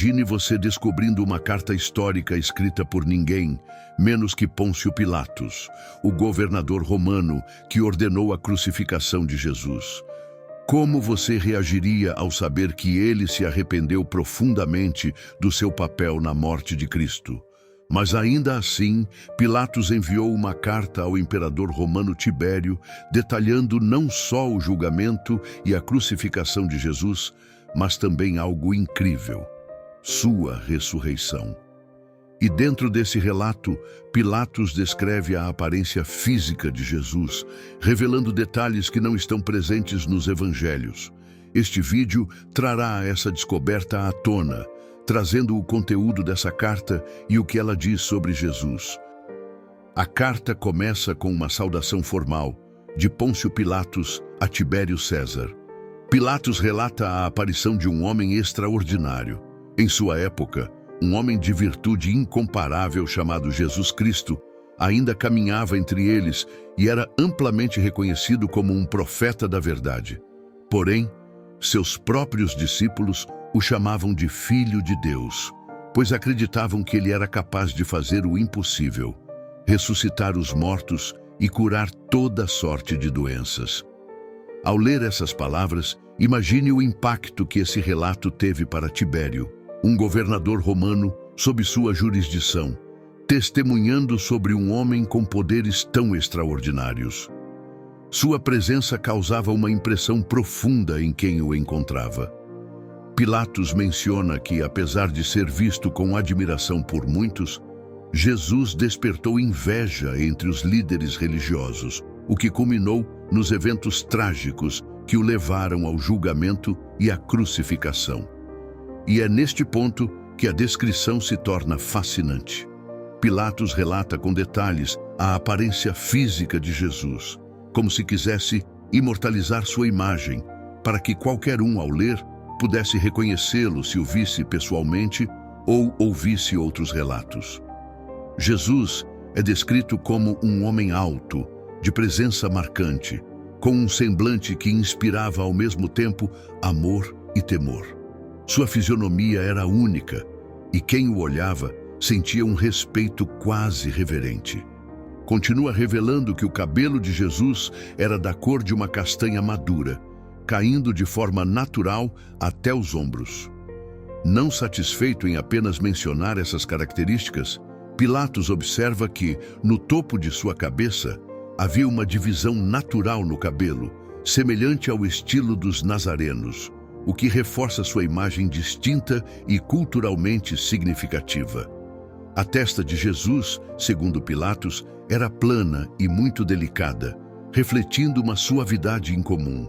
Imagine você descobrindo uma carta histórica escrita por ninguém, menos que Pôncio Pilatos, o governador romano que ordenou a crucificação de Jesus. Como você reagiria ao saber que ele se arrependeu profundamente do seu papel na morte de Cristo? Mas ainda assim, Pilatos enviou uma carta ao imperador romano Tibério, detalhando não só o julgamento e a crucificação de Jesus, mas também algo incrível: sua ressurreição. E dentro desse relato, Pilatos descreve a aparência física de Jesus, revelando detalhes que não estão presentes nos evangelhos. Este vídeo trará essa descoberta à tona, trazendo o conteúdo dessa carta e o que ela diz sobre Jesus. A carta começa com uma saudação formal, de Pôncio Pilatos a Tibério César. Pilatos relata a aparição de um homem extraordinário. Em sua época, um homem de virtude incomparável chamado Jesus Cristo ainda caminhava entre eles e era amplamente reconhecido como um profeta da verdade. Porém, seus próprios discípulos o chamavam de Filho de Deus, pois acreditavam que ele era capaz de fazer o impossível: ressuscitar os mortos e curar toda sorte de doenças. Ao ler essas palavras, imagine o impacto que esse relato teve para Tibério, um governador romano sob sua jurisdição, testemunhando sobre um homem com poderes tão extraordinários. Sua presença causava uma impressão profunda em quem o encontrava. Pilatos menciona que, apesar de ser visto com admiração por muitos, Jesus despertou inveja entre os líderes religiosos, o que culminou nos eventos trágicos que o levaram ao julgamento e à crucificação. E é neste ponto que a descrição se torna fascinante. Pilatos relata com detalhes a aparência física de Jesus, como se quisesse imortalizar sua imagem, para que qualquer um, ao ler, pudesse reconhecê-lo se o visse pessoalmente ou ouvisse outros relatos. Jesus é descrito como um homem alto, de presença marcante, com um semblante que inspirava ao mesmo tempo amor e temor. Sua fisionomia era única, e quem o olhava sentia um respeito quase reverente. Continua revelando que o cabelo de Jesus era da cor de uma castanha madura, caindo de forma natural até os ombros. Não satisfeito em apenas mencionar essas características, Pilatos observa que, no topo de sua cabeça, havia uma divisão natural no cabelo, semelhante ao estilo dos nazarenos, o que reforça sua imagem distinta e culturalmente significativa. A testa de Jesus, segundo Pilatos, era plana e muito delicada, refletindo uma suavidade incomum.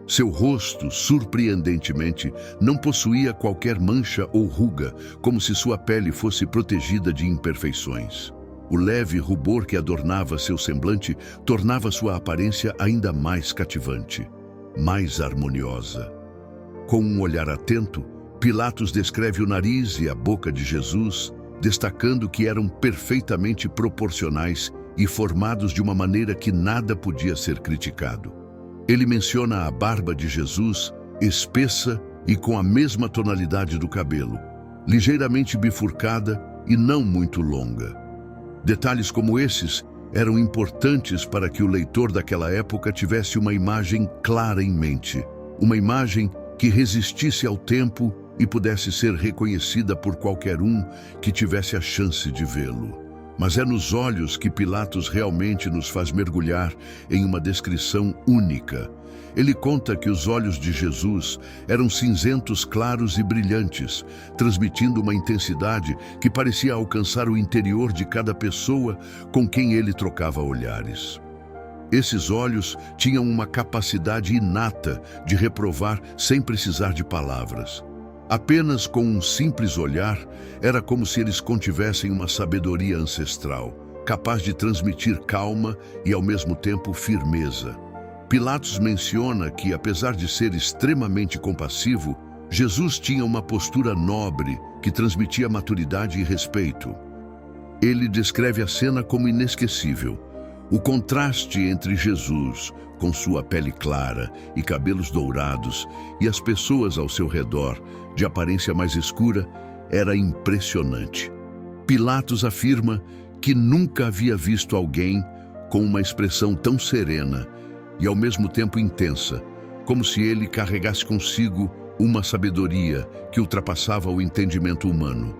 Seu rosto, surpreendentemente, não possuía qualquer mancha ou ruga, como se sua pele fosse protegida de imperfeições. O leve rubor que adornava seu semblante tornava sua aparência ainda mais cativante, mais harmoniosa. Com um olhar atento, Pilatos descreve o nariz e a boca de Jesus, destacando que eram perfeitamente proporcionais e formados de uma maneira que nada podia ser criticado. Ele menciona a barba de Jesus, espessa e com a mesma tonalidade do cabelo, ligeiramente bifurcada e não muito longa. Detalhes como esses eram importantes para que o leitor daquela época tivesse uma imagem clara em mente, uma imagem que resistisse ao tempo e pudesse ser reconhecida por qualquer um que tivesse a chance de vê-lo. Mas é nos olhos que Pilatos realmente nos faz mergulhar em uma descrição única. Ele conta que os olhos de Jesus eram cinzentos claros e brilhantes, transmitindo uma intensidade que parecia alcançar o interior de cada pessoa com quem ele trocava olhares. Esses olhos tinham uma capacidade inata de reprovar sem precisar de palavras. Apenas com um simples olhar, era como se eles contivessem uma sabedoria ancestral, capaz de transmitir calma e, ao mesmo tempo, firmeza. Pilatos menciona que, apesar de ser extremamente compassivo, Jesus tinha uma postura nobre que transmitia maturidade e respeito. Ele descreve a cena como inesquecível. O contraste entre Jesus, com sua pele clara e cabelos dourados, e as pessoas ao seu redor, de aparência mais escura, era impressionante. Pilatos afirma que nunca havia visto alguém com uma expressão tão serena e ao mesmo tempo intensa, como se ele carregasse consigo uma sabedoria que ultrapassava o entendimento humano,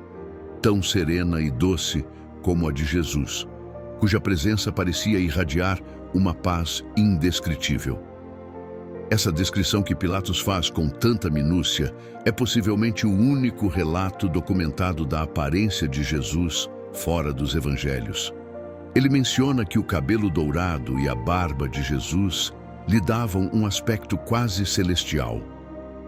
tão serena e doce como a de Jesus, cuja presença parecia irradiar uma paz indescritível. Essa descrição que Pilatos faz com tanta minúcia é possivelmente o único relato documentado da aparência de Jesus fora dos evangelhos. Ele menciona que o cabelo dourado e a barba de Jesus lhe davam um aspecto quase celestial.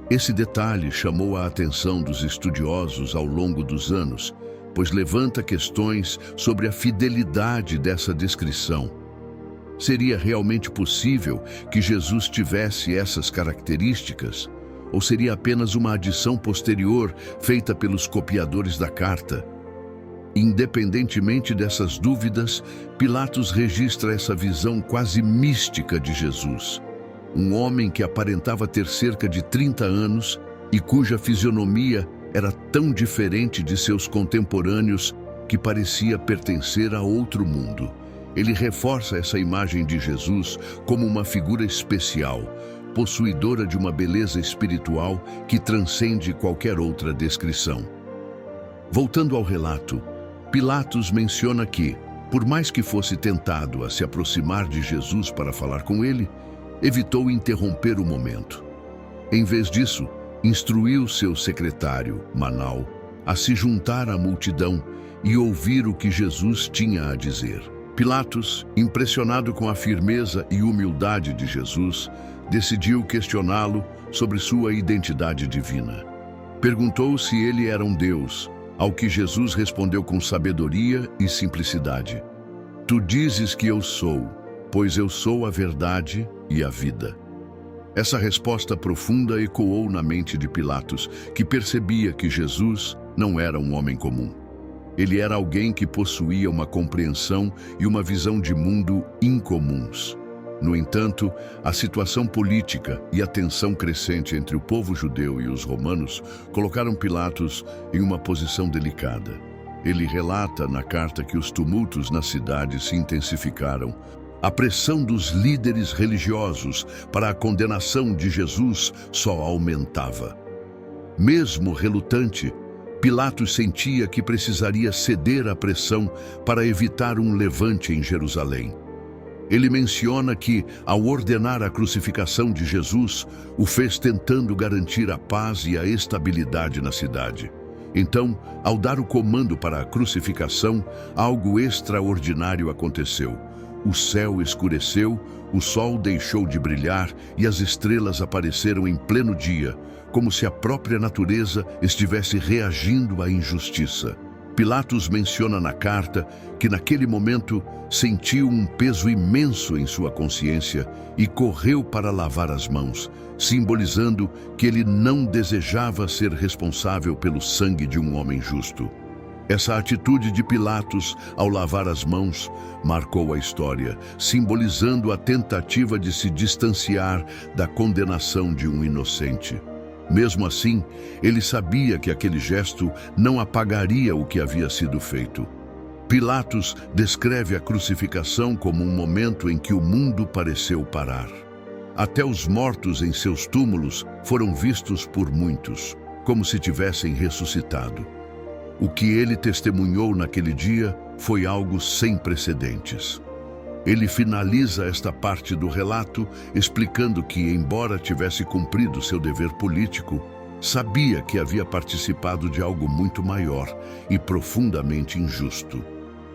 Esse detalhe chamou a atenção dos estudiosos ao longo dos anos, pois levanta questões sobre a fidelidade dessa descrição. Seria realmente possível que Jesus tivesse essas características? Ou seria apenas uma adição posterior feita pelos copiadores da carta? Independentemente dessas dúvidas, Pilatos registra essa visão quase mística de Jesus. Um homem que aparentava ter cerca de 30 anos e cuja fisionomia era tão diferente de seus contemporâneos que parecia pertencer a outro mundo. Ele reforça essa imagem de Jesus como uma figura especial, possuidora de uma beleza espiritual que transcende qualquer outra descrição. Voltando ao relato, Pilatos menciona que, por mais que fosse tentado a se aproximar de Jesus para falar com ele, evitou interromper o momento. Em vez disso, instruiu seu secretário, Manal, a se juntar à multidão e ouvir o que Jesus tinha a dizer. Pilatos, impressionado com a firmeza e humildade de Jesus, decidiu questioná-lo sobre sua identidade divina. Perguntou se ele era um Deus, ao que Jesus respondeu com sabedoria e simplicidade. Tu dizes que eu sou, pois eu sou a verdade e a vida. Essa resposta profunda ecoou na mente de Pilatos, que percebia que Jesus não era um homem comum. Ele era alguém que possuía uma compreensão e uma visão de mundo incomuns. No entanto, a situação política e a tensão crescente entre o povo judeu e os romanos colocaram Pilatos em uma posição delicada. Ele relata na carta que os tumultos na cidade se intensificaram. A pressão dos líderes religiosos para a condenação de Jesus só aumentava. Mesmo relutante, Pilatos sentia que precisaria ceder à pressão para evitar um levante em Jerusalém. Ele menciona que, ao ordenar a crucificação de Jesus, o fez tentando garantir a paz e a estabilidade na cidade. Então, ao dar o comando para a crucificação, algo extraordinário aconteceu. O céu escureceu, o sol deixou de brilhar e as estrelas apareceram em pleno dia, como se a própria natureza estivesse reagindo à injustiça. Pilatos menciona na carta que naquele momento sentiu um peso imenso em sua consciência e correu para lavar as mãos, simbolizando que ele não desejava ser responsável pelo sangue de um homem justo. Essa atitude de Pilatos ao lavar as mãos marcou a história, simbolizando a tentativa de se distanciar da condenação de um inocente. Mesmo assim, ele sabia que aquele gesto não apagaria o que havia sido feito. Pilatos descreve a crucificação como um momento em que o mundo pareceu parar. Até os mortos em seus túmulos foram vistos por muitos, como se tivessem ressuscitado. O que ele testemunhou naquele dia foi algo sem precedentes. Ele finaliza esta parte do relato explicando que, embora tivesse cumprido seu dever político, sabia que havia participado de algo muito maior e profundamente injusto,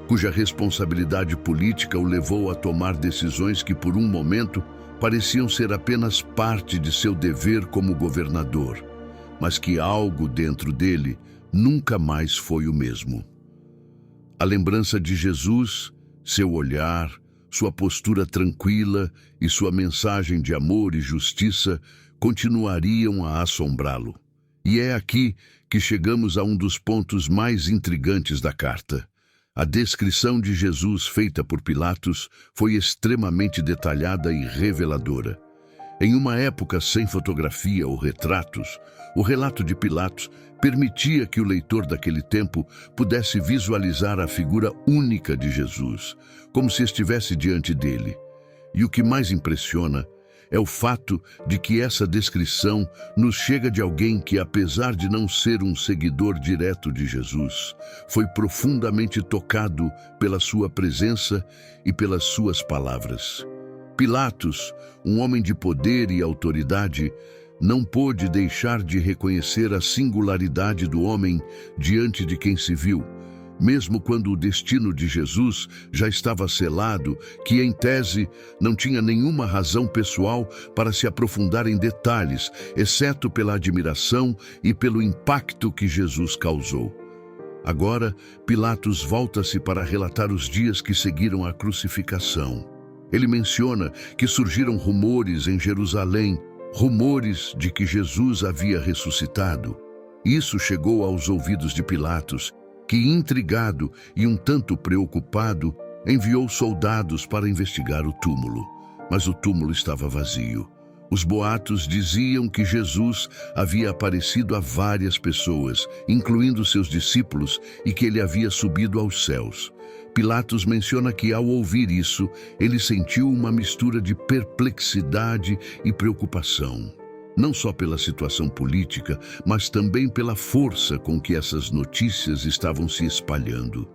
cuja responsabilidade política o levou a tomar decisões que, por um momento, pareciam ser apenas parte de seu dever como governador, mas que algo dentro dele nunca mais foi o mesmo. A lembrança de Jesus, seu olhar, sua postura tranquila e sua mensagem de amor e justiça continuariam a assombrá-lo. E é aqui que chegamos a um dos pontos mais intrigantes da carta. A descrição de Jesus feita por Pilatos foi extremamente detalhada e reveladora. Em uma época sem fotografia ou retratos, o relato de Pilatos permitia que o leitor daquele tempo pudesse visualizar a figura única de Jesus, como se estivesse diante dele. E o que mais impressiona é o fato de que essa descrição nos chega de alguém que, apesar de não ser um seguidor direto de Jesus, foi profundamente tocado pela sua presença e pelas suas palavras. Pilatos, um homem de poder e autoridade, não pôde deixar de reconhecer a singularidade do homem diante de quem se viu, mesmo quando o destino de Jesus já estava selado, que em tese não tinha nenhuma razão pessoal para se aprofundar em detalhes, exceto pela admiração e pelo impacto que Jesus causou. Agora, Pilatos volta-se para relatar os dias que seguiram a crucificação. Ele menciona que surgiram rumores em Jerusalém, rumores de que Jesus havia ressuscitado. Isso chegou aos ouvidos de Pilatos, que, intrigado e um tanto preocupado, enviou soldados para investigar o túmulo. Mas o túmulo estava vazio. Os boatos diziam que Jesus havia aparecido a várias pessoas, incluindo seus discípulos, e que ele havia subido aos céus. Pilatos menciona que, ao ouvir isso, ele sentiu uma mistura de perplexidade e preocupação. Não só pela situação política, mas também pela força com que essas notícias estavam se espalhando.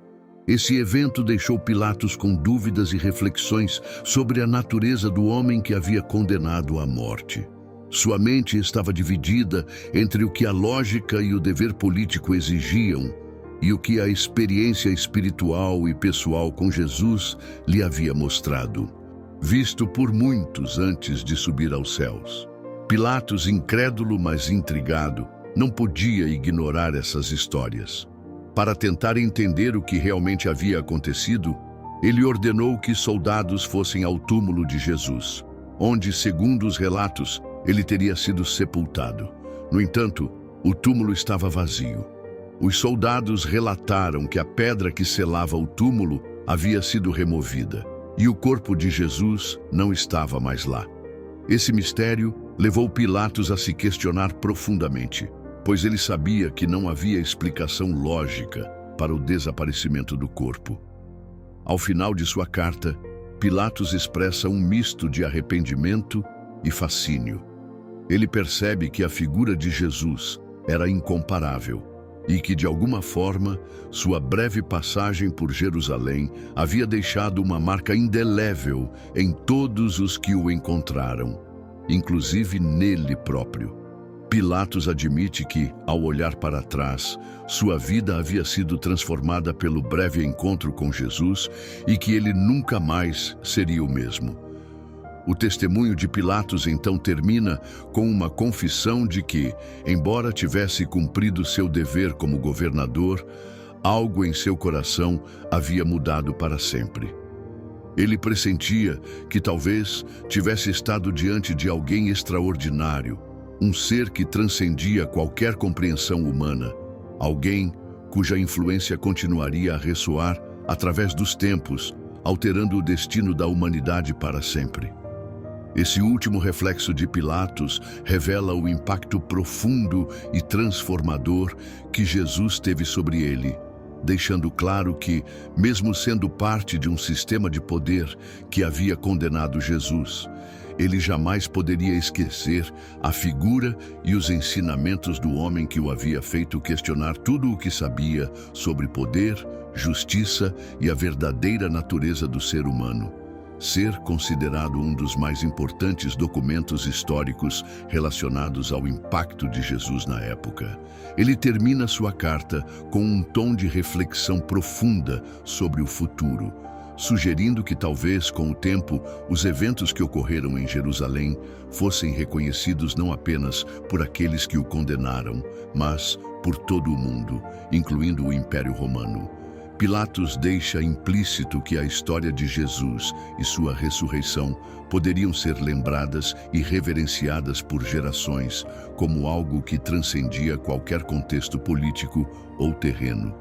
Esse evento deixou Pilatos com dúvidas e reflexões sobre a natureza do homem que havia condenado à morte. Sua mente estava dividida entre o que a lógica e o dever político exigiam e o que a experiência espiritual e pessoal com Jesus lhe havia mostrado, visto por muitos antes de subir aos céus. Pilatos, incrédulo mas intrigado, não podia ignorar essas histórias. Para tentar entender o que realmente havia acontecido, ele ordenou que soldados fossem ao túmulo de Jesus, onde, segundo os relatos, ele teria sido sepultado. No entanto, o túmulo estava vazio. Os soldados relataram que a pedra que selava o túmulo havia sido removida e o corpo de Jesus não estava mais lá. Esse mistério levou Pilatos a se questionar profundamente, pois ele sabia que não havia explicação lógica para o desaparecimento do corpo. Ao final de sua carta, Pilatos expressa um misto de arrependimento e fascínio. Ele percebe que a figura de Jesus era incomparável e que, de alguma forma, sua breve passagem por Jerusalém havia deixado uma marca indelével em todos os que o encontraram, inclusive nele próprio. Pilatos admite que, ao olhar para trás, sua vida havia sido transformada pelo breve encontro com Jesus e que ele nunca mais seria o mesmo. O testemunho de Pilatos então termina com uma confissão de que, embora tivesse cumprido seu dever como governador, algo em seu coração havia mudado para sempre. Ele pressentia que talvez tivesse estado diante de alguém extraordinário, um ser que transcendia qualquer compreensão humana, alguém cuja influência continuaria a ressoar através dos tempos, alterando o destino da humanidade para sempre. Esse último reflexo de Pilatos revela o impacto profundo e transformador que Jesus teve sobre ele, deixando claro que, mesmo sendo parte de um sistema de poder que havia condenado Jesus, ele jamais poderia esquecer a figura e os ensinamentos do homem que o havia feito questionar tudo o que sabia sobre poder, justiça e a verdadeira natureza do ser humano. Ser considerado um dos mais importantes documentos históricos relacionados ao impacto de Jesus na época. Ele termina sua carta com um tom de reflexão profunda sobre o futuro, sugerindo que talvez, com o tempo, os eventos que ocorreram em Jerusalém fossem reconhecidos não apenas por aqueles que o condenaram, mas por todo o mundo, incluindo o Império Romano. Pilatos deixa implícito que a história de Jesus e sua ressurreição poderiam ser lembradas e reverenciadas por gerações como algo que transcendia qualquer contexto político ou terreno.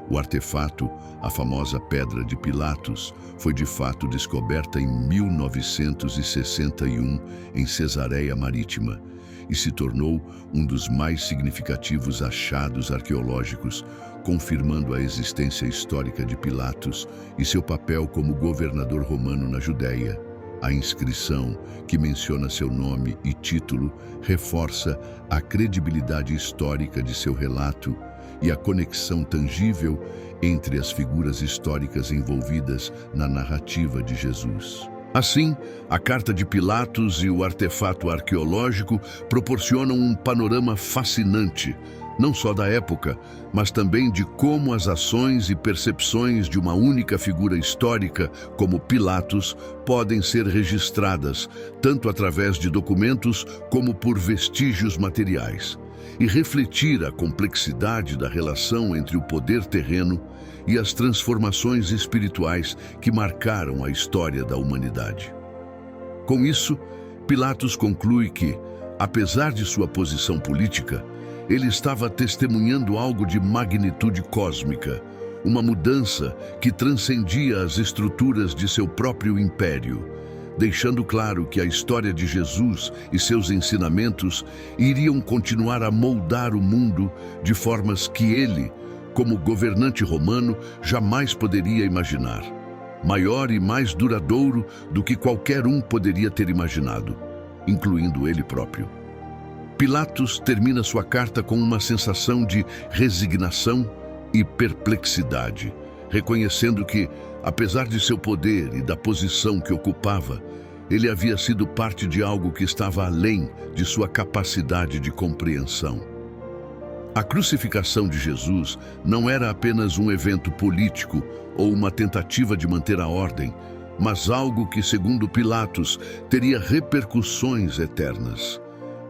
O artefato, a famosa Pedra de Pilatos, foi de fato descoberta em 1961 em Cesareia Marítima e se tornou um dos mais significativos achados arqueológicos, confirmando a existência histórica de Pilatos e seu papel como governador romano na Judéia. A inscrição, que menciona seu nome e título, reforça a credibilidade histórica de seu relato e a conexão tangível entre as figuras históricas envolvidas na narrativa de Jesus. Assim, a Carta de Pilatos e o artefato arqueológico proporcionam um panorama fascinante, não só da época, mas também de como as ações e percepções de uma única figura histórica, como Pilatos, podem ser registradas, tanto através de documentos como por vestígios materiais, e refletir a complexidade da relação entre o poder terreno e as transformações espirituais que marcaram a história da humanidade. Com isso, Pilatos conclui que, apesar de sua posição política, ele estava testemunhando algo de magnitude cósmica, uma mudança que transcendia as estruturas de seu próprio império, deixando claro que a história de Jesus e seus ensinamentos iriam continuar a moldar o mundo de formas que ele, como governante romano, jamais poderia imaginar. Maior e mais duradouro do que qualquer um poderia ter imaginado, incluindo ele próprio. Pilatos termina sua carta com uma sensação de resignação e perplexidade, reconhecendo que, apesar de seu poder e da posição que ocupava, ele havia sido parte de algo que estava além de sua capacidade de compreensão. A crucificação de Jesus não era apenas um evento político ou uma tentativa de manter a ordem, mas algo que, segundo Pilatos, teria repercussões eternas.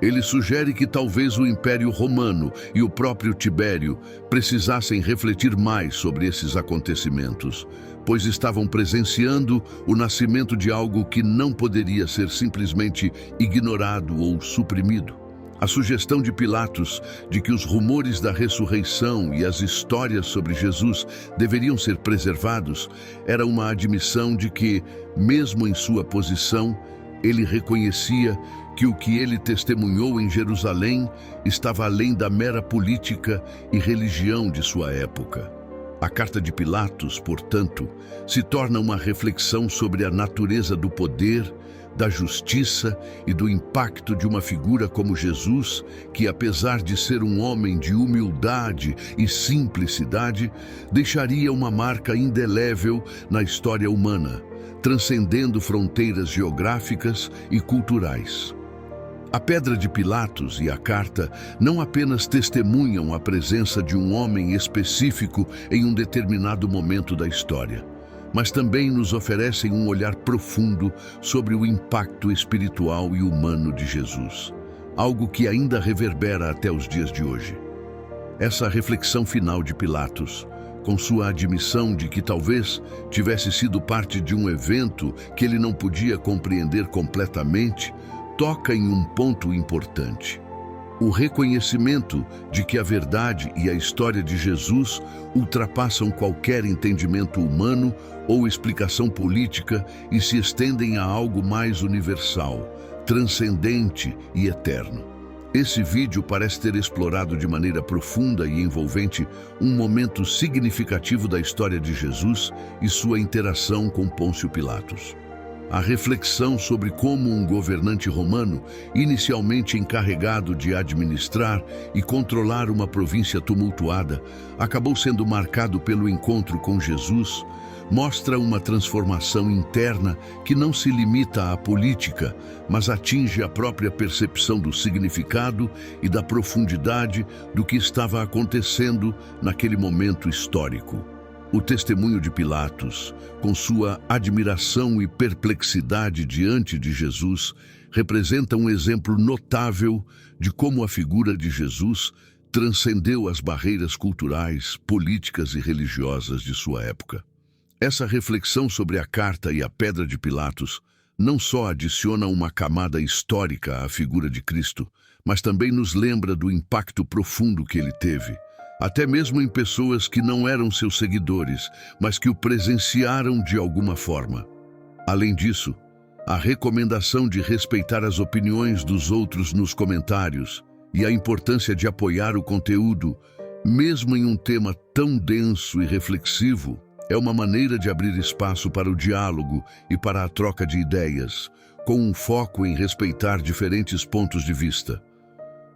Ele sugere que talvez o Império Romano e o próprio Tibério precisassem refletir mais sobre esses acontecimentos, pois estavam presenciando o nascimento de algo que não poderia ser simplesmente ignorado ou suprimido. A sugestão de Pilatos de que os rumores da ressurreição e as histórias sobre Jesus deveriam ser preservados era uma admissão de que, mesmo em sua posição, ele reconhecia que o que ele testemunhou em Jerusalém estava além da mera política e religião de sua época. A Carta de Pilatos, portanto, se torna uma reflexão sobre a natureza do poder, da justiça e do impacto de uma figura como Jesus, que, apesar de ser um homem de humildade e simplicidade, deixaria uma marca indelével na história humana, transcendendo fronteiras geográficas e culturais. A Pedra de Pilatos e a Carta não apenas testemunham a presença de um homem específico em um determinado momento da história, mas também nos oferecem um olhar profundo sobre o impacto espiritual e humano de Jesus, algo que ainda reverbera até os dias de hoje. Essa reflexão final de Pilatos, com sua admissão de que talvez tivesse sido parte de um evento que ele não podia compreender completamente, toca em um ponto importante: o reconhecimento de que a verdade e a história de Jesus ultrapassam qualquer entendimento humano ou explicação política e se estendem a algo mais universal, transcendente e eterno. Esse vídeo parece ter explorado de maneira profunda e envolvente um momento significativo da história de Jesus e sua interação com Pôncio Pilatos. A reflexão sobre como um governante romano, inicialmente encarregado de administrar e controlar uma província tumultuada, acabou sendo marcado pelo encontro com Jesus, mostra uma transformação interna que não se limita à política, mas atinge a própria percepção do significado e da profundidade do que estava acontecendo naquele momento histórico. O testemunho de Pilatos, com sua admiração e perplexidade diante de Jesus, representa um exemplo notável de como a figura de Jesus transcendeu as barreiras culturais, políticas e religiosas de sua época. Essa reflexão sobre a Carta e a Pedra de Pilatos não só adiciona uma camada histórica à figura de Cristo, mas também nos lembra do impacto profundo que ele teve, até mesmo em pessoas que não eram seus seguidores, mas que o presenciaram de alguma forma. Além disso, a recomendação de respeitar as opiniões dos outros nos comentários e a importância de apoiar o conteúdo, mesmo em um tema tão denso e reflexivo, é uma maneira de abrir espaço para o diálogo e para a troca de ideias, com um foco em respeitar diferentes pontos de vista.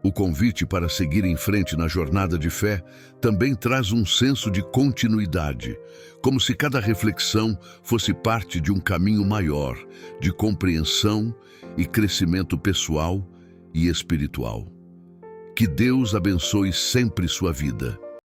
O convite para seguir em frente na jornada de fé também traz um senso de continuidade, como se cada reflexão fosse parte de um caminho maior, de compreensão e crescimento pessoal e espiritual. Que Deus abençoe sempre sua vida.